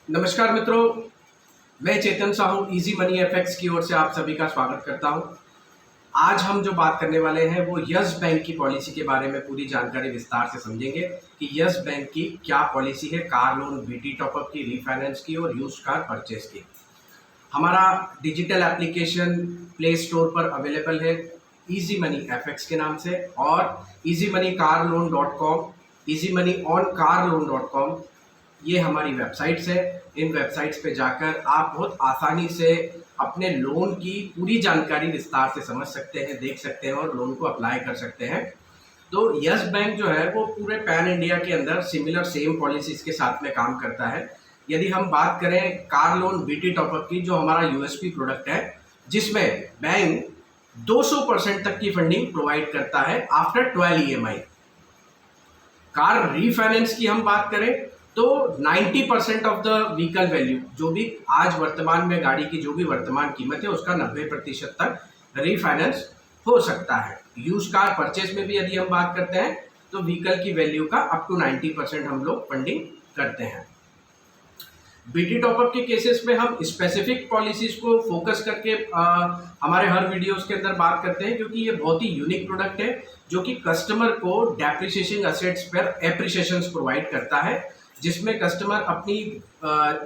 नमस्कार मित्रों, मैं चेतन साहू इजी मनी एफएक्स की ओर से आप सभी का स्वागत करता हूं। आज हम जो बात करने वाले हैं वो यस बैंक की पॉलिसी के बारे में पूरी जानकारी विस्तार से समझेंगे कि यस बैंक की क्या पॉलिसी है कार लोन, बीटी टॉपअप की, रीफाइनेंस की और यूज्ड कार परचेज की। हमारा डिजिटल एप्लीकेशन प्ले स्टोर पर अवेलेबल है इजी मनी एफएक्स के नाम से, और easymoneycarloan.com, easymoneyoncarloan.com ये हमारी वेबसाइट्स है। इन वेबसाइट्स पे जाकर आप बहुत आसानी से अपने लोन की पूरी जानकारी विस्तार से समझ सकते हैं, देख सकते हैं और लोन को अप्लाई कर सकते हैं। तो यस बैंक जो है वो पूरे पैन इंडिया के अंदर सिमिलर सेम पॉलिसीज के साथ में काम करता है। यदि हम बात करें कार लोन बीटी टॉपअप की, जो हमारा यूएसपी प्रोडक्ट है, जिसमें बैंक 200% तक की फंडिंग प्रोवाइड करता है आफ्टर 12 ईएमआई। कार रीफाइनेंस की हम बात करें तो 90% ऑफ द व्हीकल वैल्यू, जो भी आज वर्तमान में गाड़ी की जो भी वर्तमान कीमत है उसका 90% तक रीफाइनेंस हो सकता है। यूज कार परचेज में भी यदि हम बात करते हैं तो व्हीकल की वैल्यू का अप टू 90% हम लोग फंडिंग करते हैं। बीटी टॉपअप के केसेस में हम स्पेसिफिक पॉलिसीज को फोकस करके हमारे हर वीडियोस के अंदर बात करते हैं, क्योंकि ये बहुत ही यूनिक प्रोडक्ट है जो कि कस्टमर को डेप्रिसिएशन असेट्स पर एप्रिसिएशंस प्रोवाइड करता है, जिसमें कस्टमर अपनी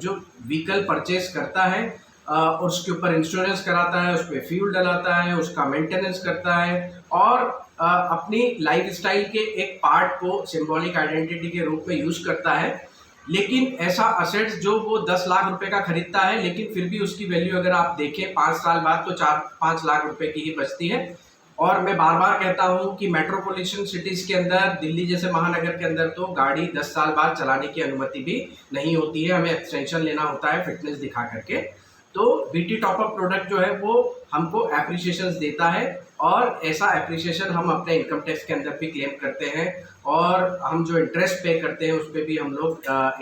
जो व्हीकल परचेज करता है उसके ऊपर इंश्योरेंस कराता है, उस पर फ्यूल डलाता है, उसका मेंटेनेंस करता है और अपनी लाइफस्टाइल के एक पार्ट को सिंबॉलिक आइडेंटिटी के रूप में यूज करता है। लेकिन ऐसा असेट्स जो वो 10 लाख रुपए का खरीदता है, लेकिन फिर भी उसकी वैल्यू अगर आप देखें 5 साल बाद तो 4-5 लाख रुपए की ही बचती है। और मैं बार बार कहता हूं कि मेट्रोपॉलिटन सिटीज के अंदर, दिल्ली जैसे महानगर के अंदर तो गाड़ी 10 साल बाद चलाने की अनुमति भी नहीं होती है, हमें एक्सटेंशन लेना होता है फिटनेस दिखा करके। तो बीटी टॉपअप प्रोडक्ट जो है वो हमको एप्रिसिएशन देता है, और ऐसा एप्रिसिएशन हम अपने इनकम टैक्स के अंदर भी क्लेम करते हैं, और हम जो इंटरेस्ट पे करते हैं उस पर भी हम लोग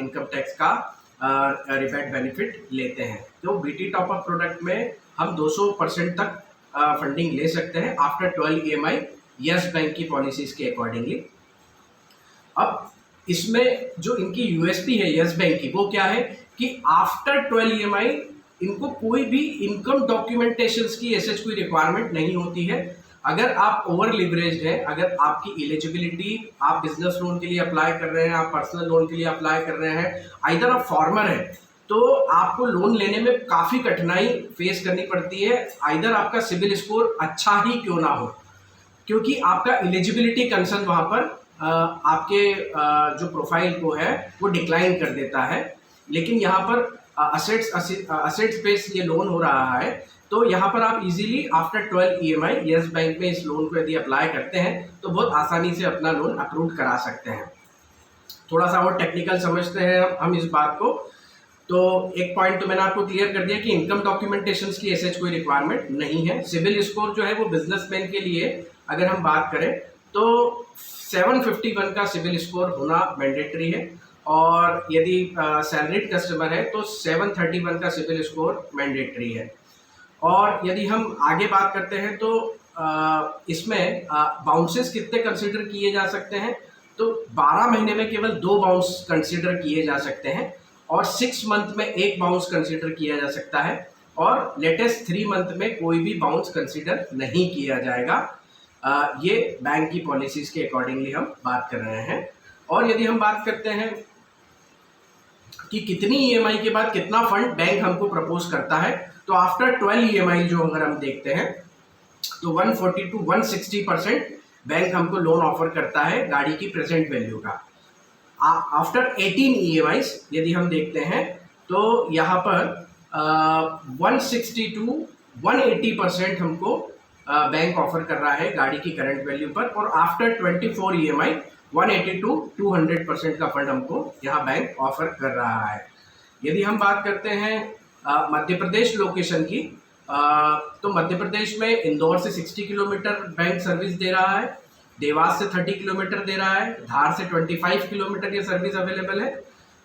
इनकम टैक्स का रिबेट बेनिफिट लेते हैं। तो बीटी टॉपअप प्रोडक्ट में हम 200% तक फंडिंग ले सकते हैं आफ्टर 12 ईएमआई यस बैंक की पॉलिसीज के अकॉर्डिंगली। अब इसमें जो इनकी यूएसपी है यस बैंक की, वो क्या है कि आफ्टर 12 ईएमआई इनको कोई भी इनकम डॉक्यूमेंटेशंस की ऐसे कोई रिक्वायरमेंट नहीं होती है। अगर आप ओवर लिवरेज्ड है, अगर आपकी एलिजिबिलिटी, आप बिजनेस लोन के लिए अप्लाई कर रहे हैं, आप पर्सनल लोन के लिए अप्लाई कर रहे हैं, आइदर आप फॉर्मर है, तो आपको लोन लेने में काफी कठिनाई फेस करनी पड़ती है। आइदर आपका सिविल स्कोर अच्छा ही क्यों ना हो, क्योंकि आपका एलिजिबिलिटी कंसर्न वहां पर आपके जो प्रोफाइल को है वो डिक्लाइन कर देता है। लेकिन यहाँ पर असेट्स बेस ये लोन हो रहा है, तो यहाँ पर आप easily after 12 EMI yes bank में इस लोन को यदि अप्लाई करते हैं तो बहुत आसानी से अपना लोन अप्रूव करा सकते हैं। थोड़ा सा और टेक्निकल समझते हैं हम इस बात को। तो एक पॉइंट तो मैंने आपको क्लियर कर दिया कि इनकम डॉक्यूमेंटेशंस की ऐसे कोई रिक्वायरमेंट नहीं है। सिविल स्कोर जो है वो बिजनेसमैन के लिए अगर हम बात करें तो 751 का सिविल स्कोर होना मैंडेटरी है, और यदि सैलरीड कस्टमर है तो 731 का सिविल स्कोर मैंडेटरी है। और यदि हम आगे बात करते हैं तो इसमें बाउंसेस कितने कंसिडर किए जा सकते हैं, तो 12 महीने में केवल 2 बाउंस कंसिडर किए जा सकते हैं, और 6 मंथ में 1 बाउंस कंसिडर किया जा सकता है, और लेटेस्ट 3 मंथ में कोई भी बाउंस कंसिडर नहीं किया जाएगा। ये बैंक की पॉलिसीज के अकॉर्डिंगली हम बात कर रहे हैं। और यदि हम बात करते हैं कि कितनी ईएमआई के बाद कितना फंड बैंक हमको प्रपोज करता है, तो आफ्टर 12 ईएमआई जो अगर हम देखते हैं तो 140 to 160% बैंक हमको लोन ऑफर करता है गाड़ी की प्रेजेंट वैल्यू का। आफ्टर 18 ईएमआई यदि हम देखते हैं तो यहाँ पर 160 to 180% हमको बैंक ऑफर कर रहा है गाड़ी की करंट वैल्यू पर, और आफ्टर 24 ईएमआई 180 to 200% का फंड हमको यहाँ बैंक ऑफर कर रहा है। यदि हम बात करते हैं मध्य प्रदेश लोकेशन की, तो मध्य प्रदेश में इंदौर से 60 किलोमीटर बैंक सर्विस दे रहा है, देवास से 30 किलोमीटर दे रहा है, धार से 25 किलोमीटर ये सर्विस अवेलेबल है,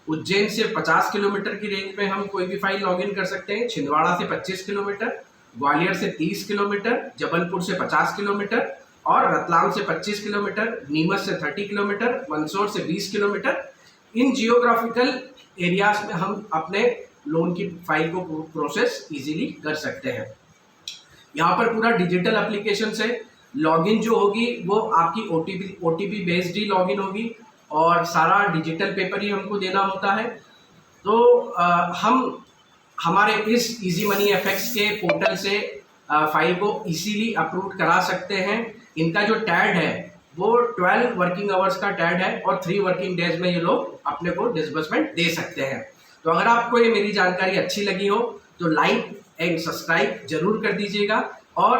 उज्जैन से 50 किलोमीटर की रेंज में हम कोई भी फाइल लॉगिन कर सकते हैं, छिंदवाड़ा से 25 किलोमीटर, ग्वालियर से 30 किलोमीटर, जबलपुर से 50 किलोमीटर, और रतलाम से 25 किलोमीटर, नीमच से 30 किलोमीटर, मंदसौर से 20 किलोमीटर, इन जियोग्राफिकल एरियाज में हम अपने लोन की फाइल को प्रोसेस इजीली कर सकते हैं। यहाँ पर पूरा डिजिटल एप्लीकेशन से लॉगिन जो होगी वो आपकी ओटीपी बेस्ड ही लॉगिन होगी और सारा डिजिटल पेपर ही हमको देना होता है। तो हम हमारे इस इजी मनी एफएक्स के पोर्टल से फाइल को इजीली अप्रूव करा सकते हैं। इनका जो टैड है वो 12 वर्किंग आवर्स का टैड है और 3 वर्किंग डेज में ये लोग अपने को डिसबर्समेंट दे सकते हैं। तो अगर आपको ये मेरी जानकारी अच्छी लगी हो तो लाइक एंड सब्सक्राइब जरूर कर दीजिएगा और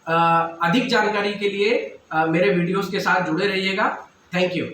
अधिक जानकारी के लिए मेरे वीडियोस के साथ जुड़े रहिएगा। Thank you.